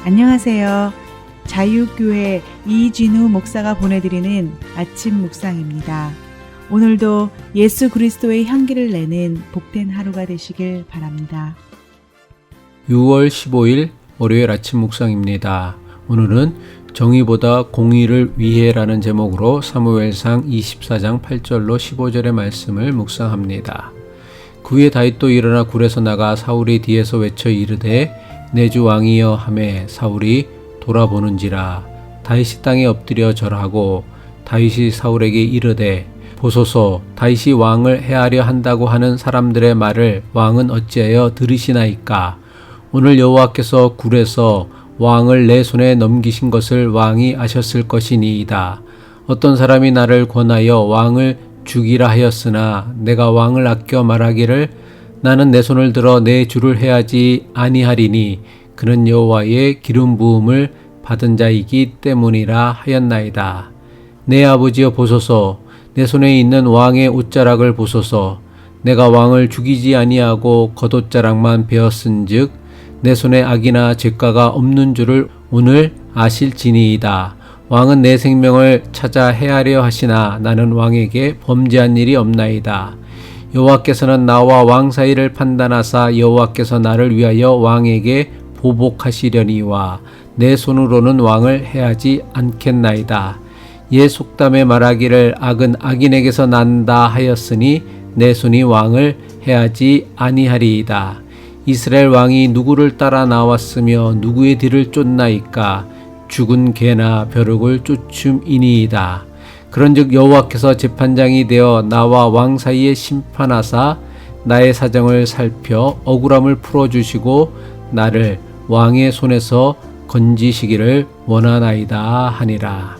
안녕하세요. 자유교회 이진우 목사가 보내드리는 아침 묵상입니다. 오늘도 예수 그리스도의 향기를 내는 복된 하루가 되시길 바랍니다. 6월 15일 월요일 아침 묵상입니다. 오늘은 정의보다 공의를 위해라는 제목으로 사무엘상 24장 8절로 15절의 말씀을 묵상합니다. 그 후에 다윗도 일어나 굴에서 나가 사울이 뒤에서 외쳐 이르되 내 주 왕이여 하매 사울이 돌아보는지라 다윗이 땅에 엎드려 절하고 다윗이 사울에게 이르되 보소서 다윗이 왕을 해하려 한다고 하는 사람들의 말을 왕은 어찌하여 들으시나이까. 오늘 여호와께서 굴에서 왕을 내 손에 넘기신 것을 왕이 아셨을 것이니이다. 어떤 사람이 나를 권하여 왕을 죽이라 하였으나 내가 왕을 아껴 말하기를 나는 내 손을 들어 내 주를 해하지 아니하리니 그는 여호와의 기름 부음을 받은 자이기 때문이라 하였나이다. 내 아버지여 보소서 내 손에 있는 왕의 옷자락을 보소서. 내가 왕을 죽이지 아니하고 겉옷자락만 베었은즉 내 손에 악이나 죄가가 없는 줄을 오늘 아실지니이다. 왕은 내 생명을 찾아 해하려 하시나 나는 왕에게 범죄한 일이 없나이다. 여호와께서는 나와 왕 사이를 판단하사 여호와께서 나를 위하여 왕에게 보복하시려니와 내 손으로는 왕을 해하지 않겠나이다. 옛 속담에 말하기를 악은 악인에게서 난다 하였으니 내 손이 왕을 해하지 아니하리이다. 이스라엘 왕이 누구를 따라 나왔으며 누구의 뒤를 쫓나이까. 죽은 개나 벼룩을 쫓음이니이다. 그런즉 여호와께서 재판장이 되어 나와 왕 사이에 심판하사 나의 사정을 살펴 억울함을 풀어주시고 나를 왕의 손에서 건지시기를 원하나이다 하니라.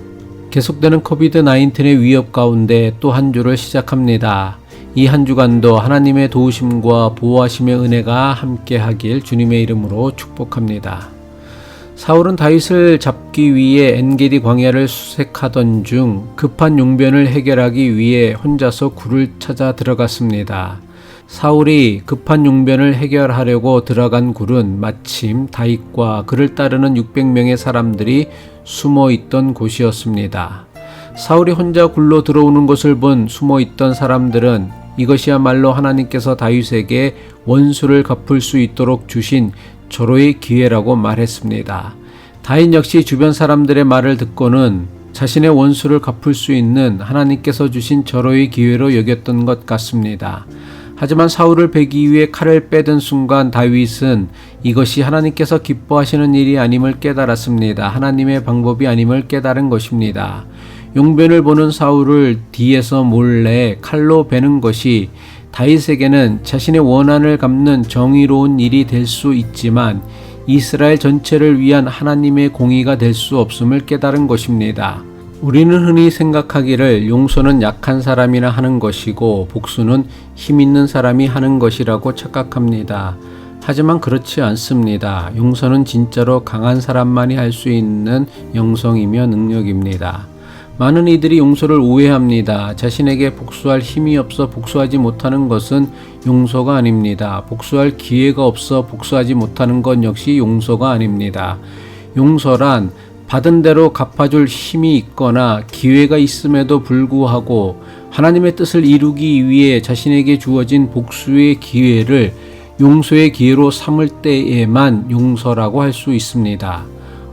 계속되는 코비드-19의 위협 가운데 또 한 주를 시작합니다. 이 한 주간도 하나님의 도우심과 보호하심의 은혜가 함께하길 주님의 이름으로 축복합니다. 사울은 다윗을 잡기 위해 엔게디 광야를 수색하던 중 급한 용변을 해결하기 위해 혼자서 굴을 찾아 들어갔습니다. 사울이 급한 용변을 해결하려고 들어간 굴은 마침 다윗과 그를 따르는 600명의 사람들이 숨어 있던 곳이었습니다. 사울이 혼자 굴로 들어오는 것을 본 숨어 있던 사람들은 이것이야말로 하나님께서 다윗에게 원수를 갚을 수 있도록 주신 절호의 기회라고 말했습니다. 다윗 역시 주변 사람들의 말을 듣고는 자신의 원수를 갚을 수 있는 하나님께서 주신 절호의 기회로 여겼던 것 같습니다. 하지만 사울을 베기 위해 칼을 빼든 순간 다윗은 이것이 하나님께서 기뻐하시는 일이 아님을 깨달았습니다. 하나님의 방법이 아님을 깨달은 것입니다. 용변을 보는 사울을 뒤에서 몰래 칼로 베는 것이 다윗에게는 자신의 원한을 갚는 정의로운 일이 될 수 있지만 이스라엘 전체를 위한 하나님의 공의가 될 수 없음을 깨달은 것입니다. 우리는 흔히 생각하기를 용서는 약한 사람이나 하는 것이고 복수는 힘 있는 사람이 하는 것이라고 착각합니다. 하지만 그렇지 않습니다. 용서는 진짜로 강한 사람만이 할 수 있는 영성이며 능력입니다. 많은 이들이 용서를 오해합니다. 자신에게 복수할 힘이 없어 복수하지 못하는 것은 용서가 아닙니다. 복수할 기회가 없어 복수하지 못하는 것 역시 용서가 아닙니다. 용서란 받은 대로 갚아줄 힘이 있거나 기회가 있음에도 불구하고 하나님의 뜻을 이루기 위해 자신에게 주어진 복수의 기회를 용서의 기회로 삼을 때에만 용서라고 할 수 있습니다.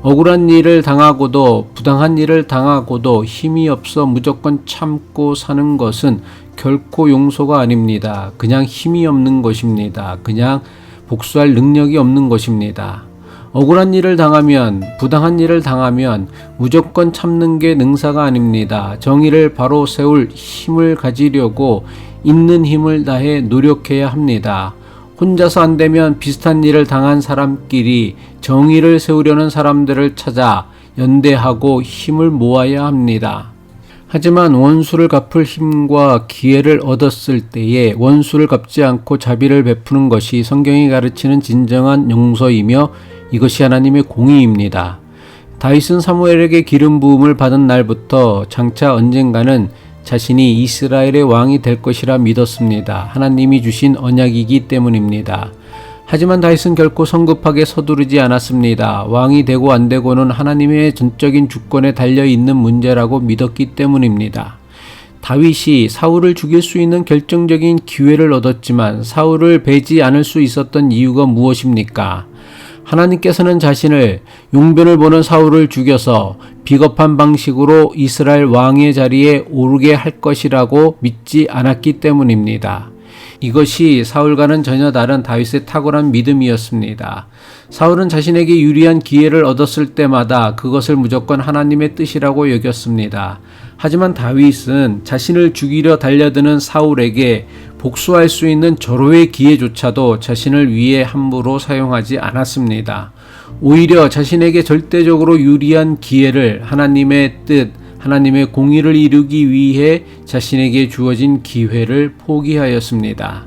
억울한 일을 당하고도 부당한 일을 당하고도 힘이 없어 무조건 참고 사는 것은 결코 용서가 아닙니다. 그냥 힘이 없는 것입니다. 그냥 복수할 능력이 없는 것입니다. 억울한 일을 당하면, 부당한 일을 당하면 무조건 참는 게 능사가 아닙니다. 정의를 바로 세울 힘을 가지려고 있는 힘을 다해 노력해야 합니다. 혼자서 안 되면 비슷한 일을 당한 사람끼리 정의를 세우려는 사람들을 찾아 연대하고 힘을 모아야 합니다. 하지만 원수를 갚을 힘과 기회를 얻었을 때에 원수를 갚지 않고 자비를 베푸는 것이 성경이 가르치는 진정한 용서이며 이것이 하나님의 공의입니다. 다윗은 사무엘에게 기름 부음을 받은 날부터 장차 언젠가는 자신이 이스라엘의 왕이 될 것이라 믿었습니다. 하나님이 주신 언약이기 때문입니다. 하지만 다윗은 결코 성급하게 서두르지 않았습니다. 왕이 되고 안 되고는 하나님의 전적인 주권에 달려 있는 문제라고 믿었기 때문입니다. 다윗이 사울을 죽일 수 있는 결정적인 기회를 얻었지만 사울을 베지 않을 수 있었던 이유가 무엇입니까? 하나님께서는 자신을 용변을 보는 사울을 죽여서 비겁한 방식으로 이스라엘 왕의 자리에 오르게 할 것이라고 믿지 않았기 때문입니다. 이것이 사울과는 전혀 다른 다윗의 탁월한 믿음이었습니다. 사울은 자신에게 유리한 기회를 얻었을 때마다 그것을 무조건 하나님의 뜻이라고 여겼습니다. 하지만 다윗은 자신을 죽이려 달려드는 사울에게 복수할 수 있는 절호의 기회조차도 자신을 위해 함부로 사용하지 않았습니다. 오히려 자신에게 절대적으로 유리한 기회를 하나님의 뜻, 하나님의 공의를 이루기 위해 자신에게 주어진 기회를 포기하였습니다.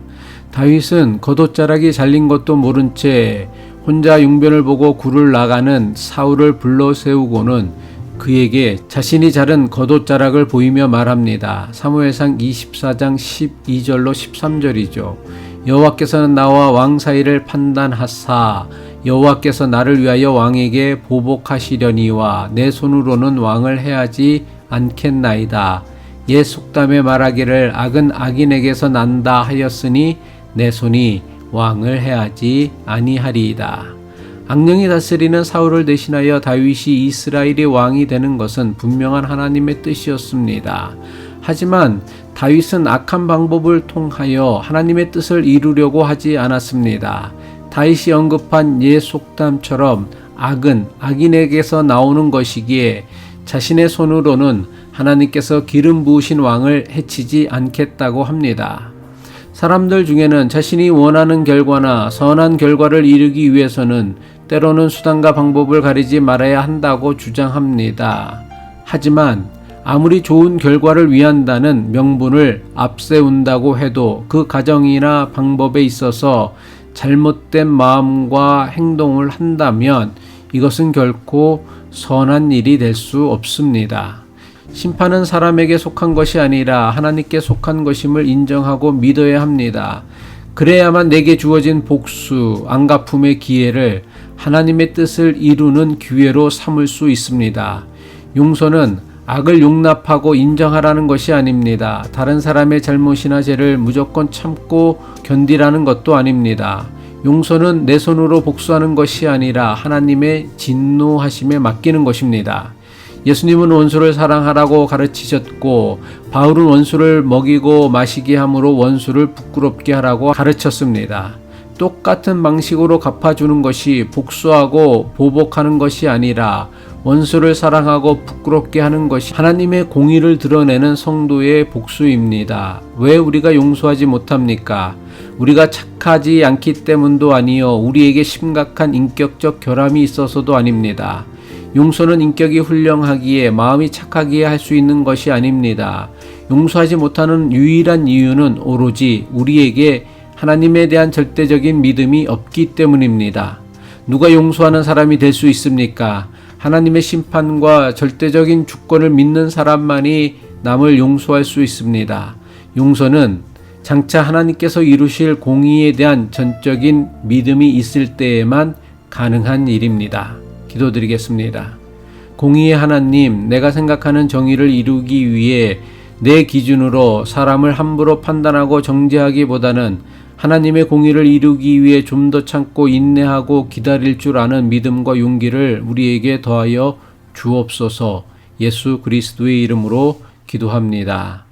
다윗은 겉옷자락이 잘린 것도 모른 채 혼자 용변을 보고 굴을 나가는 사울을 불러 세우고는 그에게 자신이 자른 겉옷자락을 보이며 말합니다. 사무엘상 24장 12절로 13절이죠. 여호와께서는 나와 왕 사이를 판단하사 여호와께서 나를 위하여 왕에게 보복하시려니와 내 손으로는 왕을 해하지 않겠나이다. 옛 속담에 말하기를 악은 악인에게서 난다 하였으니 내 손이 왕을 해하지 아니하리이다. 악령이 다스리는 사울을 대신하여 다윗이 이스라엘의 왕이 되는 것은 분명한 하나님의 뜻이었습니다. 하지만 다윗은 악한 방법을 통하여 하나님의 뜻을 이루려고 하지 않았습니다. 다윗이 언급한 옛 속담처럼 악은 악인에게서 나오는 것이기에 자신의 손으로는 하나님께서 기름 부으신 왕을 해치지 않겠다고 합니다. 사람들 중에는 자신이 원하는 결과나 선한 결과를 이루기 위해서는 때로는 수단과 방법을 가리지 말아야 한다고 주장합니다. 하지만 아무리 좋은 결과를 위한다는 명분을 앞세운다고 해도 그 과정이나 방법에 있어서 잘못된 마음과 행동을 한다면 이것은 결코 선한 일이 될 수 없습니다. 심판은 사람에게 속한 것이 아니라 하나님께 속한 것임을 인정하고 믿어야 합니다. 그래야만 내게 주어진 복수, 안갚음의 기회를 하나님의 뜻을 이루는 기회로 삼을 수 있습니다. 용서는 악을 용납하고 인정하라는 것이 아닙니다. 다른 사람의 잘못이나 죄를 무조건 참고 견디라는 것도 아닙니다. 용서는 내 손으로 복수하는 것이 아니라 하나님의 진노하심에 맡기는 것입니다. 예수님은 원수를 사랑하라고 가르치셨고 바울은 원수를 먹이고 마시게 함으로 원수를 부끄럽게 하라고 가르쳤습니다. 똑같은 방식으로 갚아주는 것이 복수하고 보복하는 것이 아니라 원수를 사랑하고 부끄럽게 하는 것이 하나님의 공의를 드러내는 성도의 복수입니다. 왜 우리가 용서하지 못합니까? 우리가 착하지 않기 때문도 아니요 우리에게 심각한 인격적 결함이 있어서도 아닙니다. 용서는 인격이 훌륭하기에 마음이 착하기에 할 수 있는 것이 아닙니다. 용서하지 못하는 유일한 이유는 오로지 우리에게 하나님에 대한 절대적인 믿음이 없기 때문입니다. 누가 용서하는 사람이 될 수 있습니까? 하나님의 심판과 절대적인 주권을 믿는 사람만이 남을 용서할 수 있습니다. 용서는 장차 하나님께서 이루실 공의에 대한 전적인 믿음이 있을 때에만 가능한 일입니다. 기도드리겠습니다. 공의의 하나님, 내가 생각하는 정의를 이루기 위해 내 기준으로 사람을 함부로 판단하고 정죄하기보다는 하나님의 공의를 이루기 위해 좀 더 참고 인내하고 기다릴 줄 아는 믿음과 용기를 우리에게 더하여 주옵소서. 예수 그리스도의 이름으로 기도합니다.